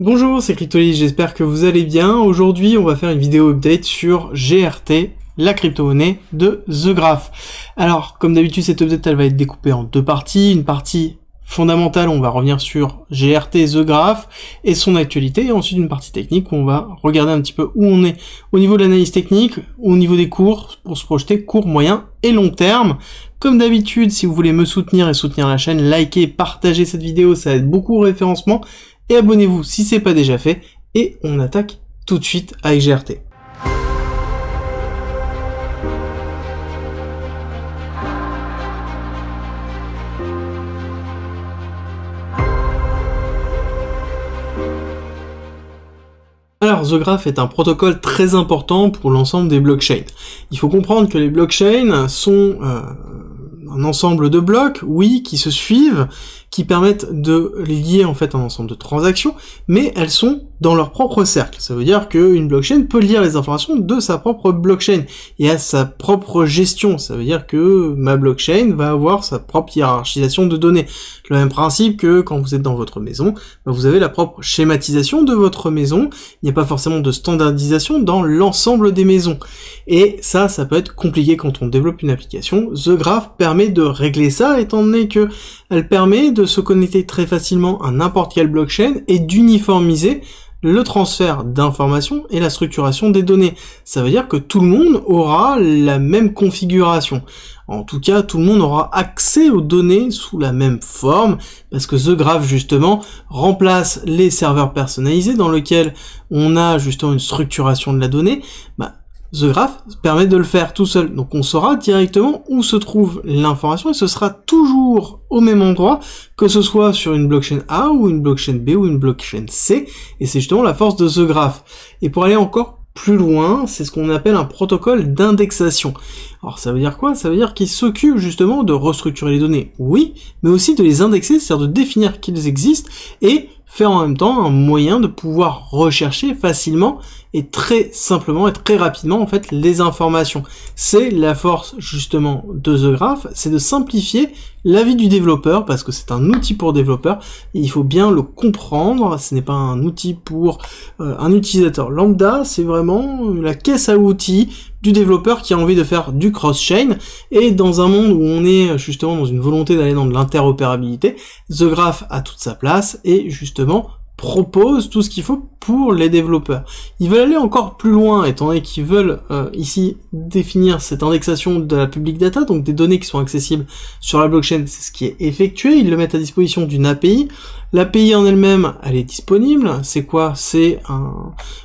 Bonjour, c'est Cryptoly, j'espère que vous allez bien. Aujourd'hui, on va faire une vidéo update sur GRT, la crypto-monnaie de The Graph. Alors, comme d'habitude, cette update, elle va être découpée en deux parties. Une partie fondamentale, on va revenir sur GRT, The Graph et son actualité. Et ensuite, une partie technique où on va regarder un petit peu où on est au niveau de l'analyse technique, au niveau des cours, pour se projeter court, moyen et long terme. Comme d'habitude, si vous voulez me soutenir et soutenir la chaîne, likez, partagez cette vidéo, ça aide beaucoup au référencement. Et abonnez-vous si c'est pas déjà fait, et on attaque tout de suite avec GRT. Alors, The Graph est un protocole très important pour l'ensemble des blockchains. Il faut comprendre que les blockchains sont un ensemble de blocs, oui, qui se suivent, qui permettent de lier en fait un ensemble de transactions, mais elles sont dans leur propre cercle. Ça veut dire qu'une blockchain peut lire les informations de sa propre blockchain et à sa propre gestion. Ça veut dire que ma blockchain va avoir sa propre hiérarchisation de données. Le même principe que quand vous êtes dans votre maison, vous avez la propre schématisation de votre maison. Il n'y a pas forcément de standardisation dans l'ensemble des maisons. Et ça peut être compliqué quand on développe une application. The Graph permet de régler ça, étant donné que elle permet de se connecter très facilement à n'importe quelle blockchain et d'uniformiser le transfert d'informations et la structuration des données. Ça veut dire que tout le monde aura la même configuration. En tout cas, tout le monde aura accès aux données sous la même forme, parce que The Graph, justement, remplace les serveurs personnalisés dans lesquels on a justement une structuration de la donnée. The Graph permet de le faire tout seul, donc on saura directement où se trouve l'information et ce sera toujours au même endroit, que ce soit sur une blockchain A ou une blockchain B ou une blockchain C, et c'est justement la force de The Graph. Et pour aller encore plus loin, c'est ce qu'on appelle un protocole d'indexation. Alors ça veut dire quoi? Ça veut dire qu'il s'occupe justement de restructurer les données, oui, mais aussi de les indexer, c'est-à-dire de définir qu'ils existent et faire en même temps un moyen de pouvoir rechercher facilement et très simplement et très rapidement en fait les informations. C'est la force justement de The Graph, c'est de simplifier la vie du développeur parce que c'est un outil pour développeurs et il faut bien le comprendre. Ce n'est pas un outil pour un utilisateur lambda, c'est vraiment la caisse à outils du développeur qui a envie de faire du cross-chain, et dans un monde où on est justement dans une volonté d'aller dans de l'interopérabilité, The Graph a toute sa place et justement propose tout ce qu'il faut pour les développeurs. Ils veulent aller encore plus loin, étant donné qu'ils veulent ici définir cette indexation de la public data, donc des données qui sont accessibles sur la blockchain, c'est ce qui est effectué, ils le mettent à disposition d'une API. L'API en elle-même, elle est disponible. C'est quoi? C'est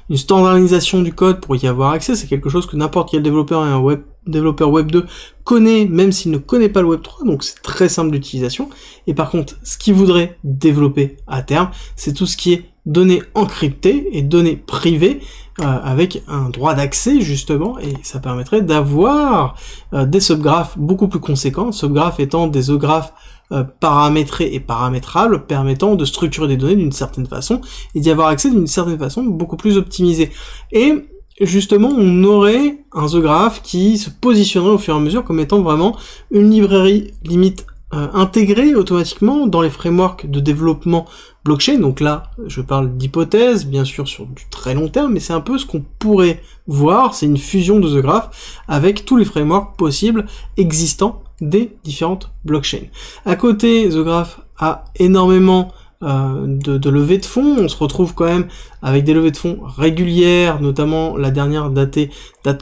une standardisation du code pour y avoir accès. C'est quelque chose que n'importe quel développeur et un développeur Web 2 connaît, même s'il ne connaît pas le Web 3, donc c'est très simple d'utilisation. Et par contre, ce qu'il voudrait développer à terme, c'est tout ce qui est données encryptées et données privées, avec un droit d'accès justement, et ça permettrait d'avoir des subgraphes beaucoup plus conséquents, subgraphes étant des graphes paramétrés et paramétrables, permettant de structurer des données d'une certaine façon, et d'y avoir accès d'une certaine façon beaucoup plus optimisée. Et justement, on aurait un The Graph qui se positionnerait au fur et à mesure comme étant vraiment une librairie limite intégrée automatiquement dans les frameworks de développement blockchain. Donc là, je parle d'hypothèse, bien sûr sur du très long terme, mais c'est un peu ce qu'on pourrait voir, c'est une fusion de The Graph avec tous les frameworks possibles existants des différentes blockchains. À côté, The Graph a énormément de levées de fonds. On se retrouve quand même avec des levées de fonds régulières, notamment la dernière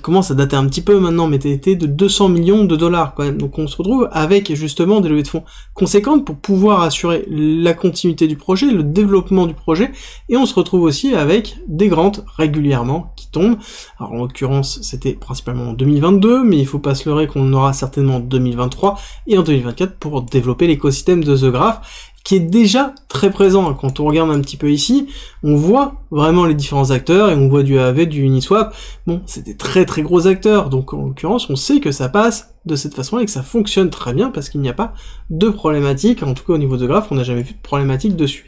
commence à dater un petit peu maintenant, mais était de 200 millions de dollars quand même. Donc on se retrouve avec justement des levées de fonds conséquentes pour pouvoir assurer la continuité du projet, le développement du projet, et on se retrouve aussi avec des grants régulièrement qui tombent. Alors en l'occurrence c'était principalement en 2022, mais il faut pas se leurrer qu'on aura certainement en 2023 et en 2024 pour développer l'écosystème de The Graph, qui est déjà très présent. Quand on regarde un petit peu ici, on voit vraiment les différents acteurs, et on voit du Aave, du Uniswap, bon, c'est des très très gros acteurs, donc en l'occurrence, on sait que ça passe de cette façon et que ça fonctionne très bien, parce qu'il n'y a pas de problématique, en tout cas au niveau de Graph, on n'a jamais vu de problématique dessus.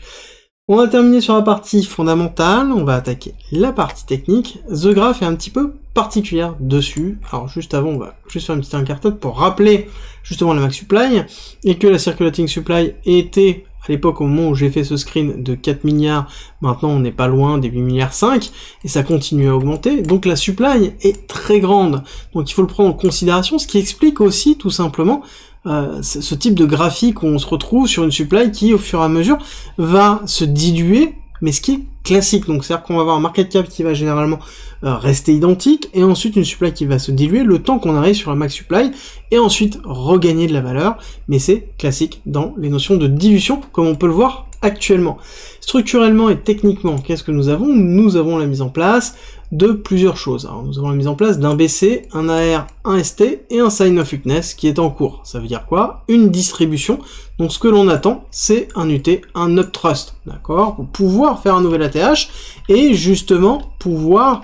On a terminé sur la partie fondamentale, on va attaquer la partie technique. The Graph est un petit peu particulière dessus. Alors juste avant, on va juste faire une petite incartade pour rappeler justement la max supply, et que la circulating supply était à l'époque, au moment où j'ai fait ce screen, de 4 milliards, maintenant on n'est pas loin des 8 milliards 5, et ça continue à augmenter, donc la supply est très grande. Donc il faut le prendre en considération, ce qui explique aussi tout simplement ce type de graphique où on se retrouve sur une supply qui, au fur et à mesure, va se diluer, mais ce qui est classique. Donc c'est-à-dire qu'on va avoir un market cap qui va généralement rester identique, et ensuite une supply qui va se diluer le temps qu'on arrive sur la max supply, et ensuite regagner de la valeur, mais c'est classique dans les notions de dilution, comme on peut le voir actuellement. Structurellement et techniquement, qu'est-ce que nous avons? Nous avons la mise en place de plusieurs choses. Alors, nous avons la mise en place d'un BC, un AR, un ST et un sign of weakness qui est en cours. Ça veut dire quoi? Une distribution. Donc ce que l'on attend, c'est un UT, un uptrust, d'accord? Pour pouvoir faire un nouvel ATH et justement pouvoir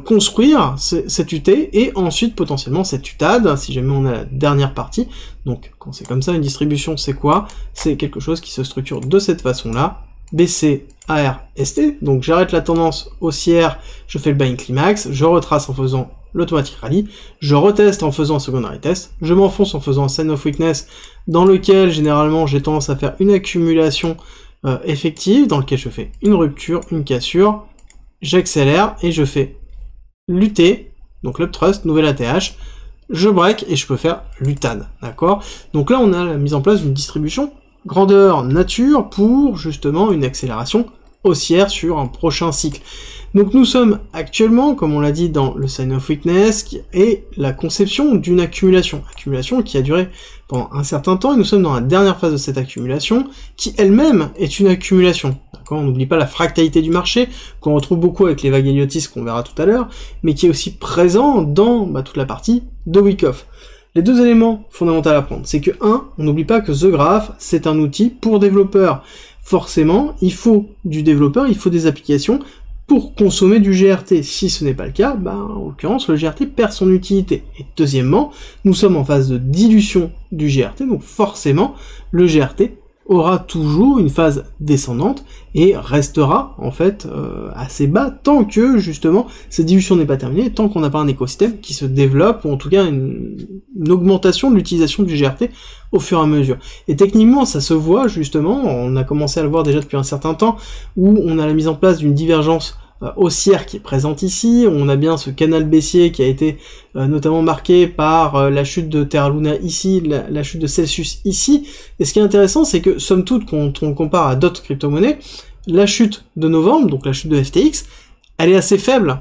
construire cet UT et ensuite potentiellement cet UTAD, si jamais on a la dernière partie. Donc quand c'est comme ça, une distribution, c'est quoi? C'est quelque chose qui se structure de cette façon-là. BC, AR, ST, donc j'arrête la tendance haussière, je fais le buying climax, je retrace en faisant l'automatic rally, je reteste en faisant un secondary test, je m'enfonce en faisant un sign of weakness, dans lequel généralement j'ai tendance à faire une accumulation effective, dans lequel je fais une rupture, une cassure, j'accélère et je fais l'UT, donc l'uptrust, nouvel ATH, je break et je peux faire l'UTAD, d'accord? Donc là on a la mise en place d'une distribution grandeur nature pour justement une accélération haussière sur un prochain cycle. Donc nous sommes actuellement, comme on l'a dit dans le sign of weakness, qui est la conception d'une accumulation qui a duré pendant un certain temps, et nous sommes dans la dernière phase de cette accumulation, qui elle-même est une accumulation. On n'oublie pas la fractalité du marché, qu'on retrouve beaucoup avec les vagues héliotistes qu'on verra tout à l'heure, mais qui est aussi présent dans toute la partie de Wyckoff. Les deux éléments fondamentaux à prendre, c'est que 1, on n'oublie pas que The Graph, c'est un outil pour développeurs. Forcément, il faut du développeur, il faut des applications pour consommer du GRT. Si ce n'est pas le cas, en l'occurrence, le GRT perd son utilité. Et deuxièmement, nous sommes en phase de dilution du GRT, donc forcément, le GRT aura toujours une phase descendante et restera en fait assez bas tant que justement cette dilution n'est pas terminée, tant qu'on n'a pas un écosystème qui se développe, ou en tout cas une augmentation de l'utilisation du GRT au fur et à mesure. Et techniquement ça se voit justement, on a commencé à le voir déjà depuis un certain temps, où on a la mise en place d'une divergence haussière qui est présente ici, on a bien ce canal baissier qui a été notamment marqué par la chute de Terra Luna ici, la chute de Celsius ici, et ce qui est intéressant c'est que somme toute quand on compare à d'autres crypto-monnaies, la chute de novembre, donc la chute de FTX, elle est assez faible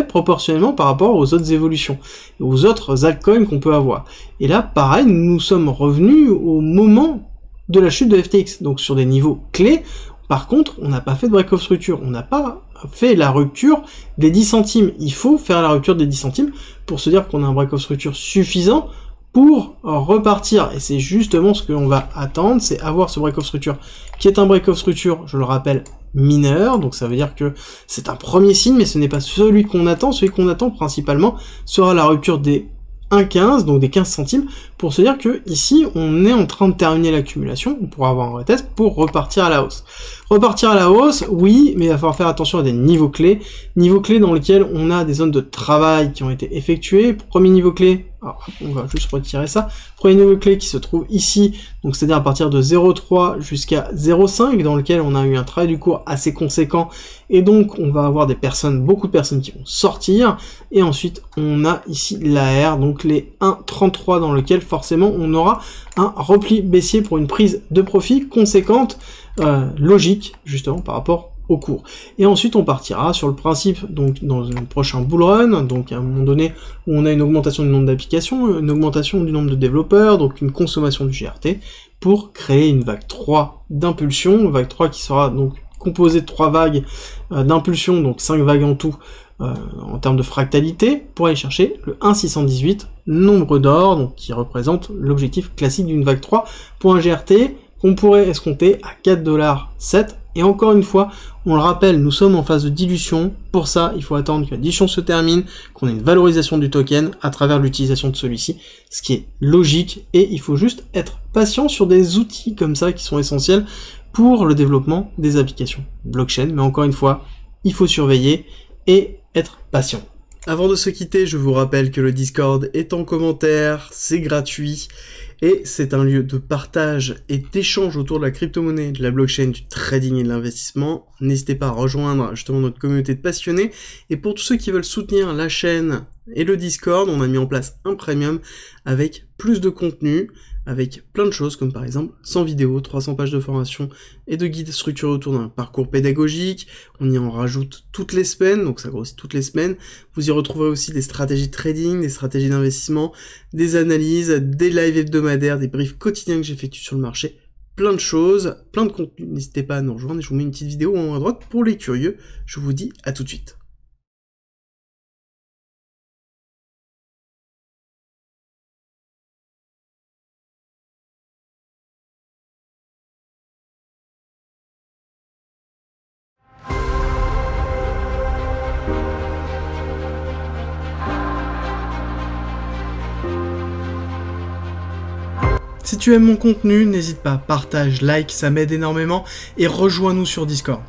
proportionnellement par rapport aux autres évolutions, et aux autres altcoins qu'on peut avoir. Et là pareil, nous sommes revenus au moment de la chute de FTX, donc sur des niveaux clés. Par contre, on n'a pas fait de break of structure, on n'a pas fait la rupture des 10 centimes. Il faut faire la rupture des 10 centimes pour se dire qu'on a un break of structure suffisant pour repartir. Et c'est justement ce que l'on va attendre, c'est avoir ce break of structure, qui est un break of structure, je le rappelle, mineur, donc ça veut dire que c'est un premier signe, mais ce n'est pas celui qu'on attend. Celui qu'on attend principalement sera la rupture des 1,15, donc des 15 centimes, pour se dire que ici on est en train de terminer l'accumulation, on pourra avoir un retest pour repartir à la hausse. Repartir à la hausse, oui, mais il va falloir faire attention à des niveaux clés dans lesquels on a des zones de travail qui ont été effectuées. Premier niveau clé, alors on va juste retirer ça, premier niveau clé qui se trouve ici, donc c'est-à-dire à partir de 0,3 jusqu'à 0,5, dans lequel on a eu un travail du cours assez conséquent, et donc on va avoir beaucoup de personnes qui vont sortir, et ensuite on a ici l'AR, donc les 1,33, dans lequel forcément on aura un repli baissier pour une prise de profit conséquente, logique justement par rapport au cours. Et ensuite on partira sur le principe, donc dans un prochain bull run, donc à un moment donné où on a une augmentation du nombre d'applications, une augmentation du nombre de développeurs, donc une consommation du GRT, pour créer une vague 3 d'impulsion, vague 3 qui sera donc composée de 3 vagues d'impulsion, donc 5 vagues en tout, en termes de fractalité, pour aller chercher le 1,618 nombre d'or, donc qui représente l'objectif classique d'une vague 3 pour un GRT qu'on pourrait escompter à 4,7$. Et encore une fois, on le rappelle, nous sommes en phase de dilution. Pour ça, il faut attendre que la dilution se termine, qu'on ait une valorisation du token à travers l'utilisation de celui-ci, ce qui est logique, et il faut juste être patient sur des outils comme ça qui sont essentiels pour le développement des applications blockchain. Mais encore une fois, il faut surveiller et être patient. Avant de se quitter, je vous rappelle que le Discord est en commentaire, c'est gratuit, et c'est un lieu de partage et d'échange autour de la crypto-monnaie, de la blockchain, du trading et de l'investissement. N'hésitez pas à rejoindre justement notre communauté de passionnés. Et pour tous ceux qui veulent soutenir la chaîne et le Discord, on a mis en place un premium avec plus de contenu, avec plein de choses, comme par exemple 100 vidéos, 300 pages de formation et de guides structurés autour d'un parcours pédagogique. On y en rajoute toutes les semaines, donc ça grossit toutes les semaines. Vous y retrouverez aussi des stratégies de trading, des stratégies d'investissement, des analyses, des lives hebdomadaires, des briefs quotidiens que j'effectue sur le marché, plein de choses, plein de contenu. N'hésitez pas à nous rejoindre et je vous mets une petite vidéo en haut à droite pour les curieux. Je vous dis à tout de suite. Si tu aimes mon contenu, n'hésite pas, partage, like, ça m'aide énormément, et rejoins-nous sur Discord.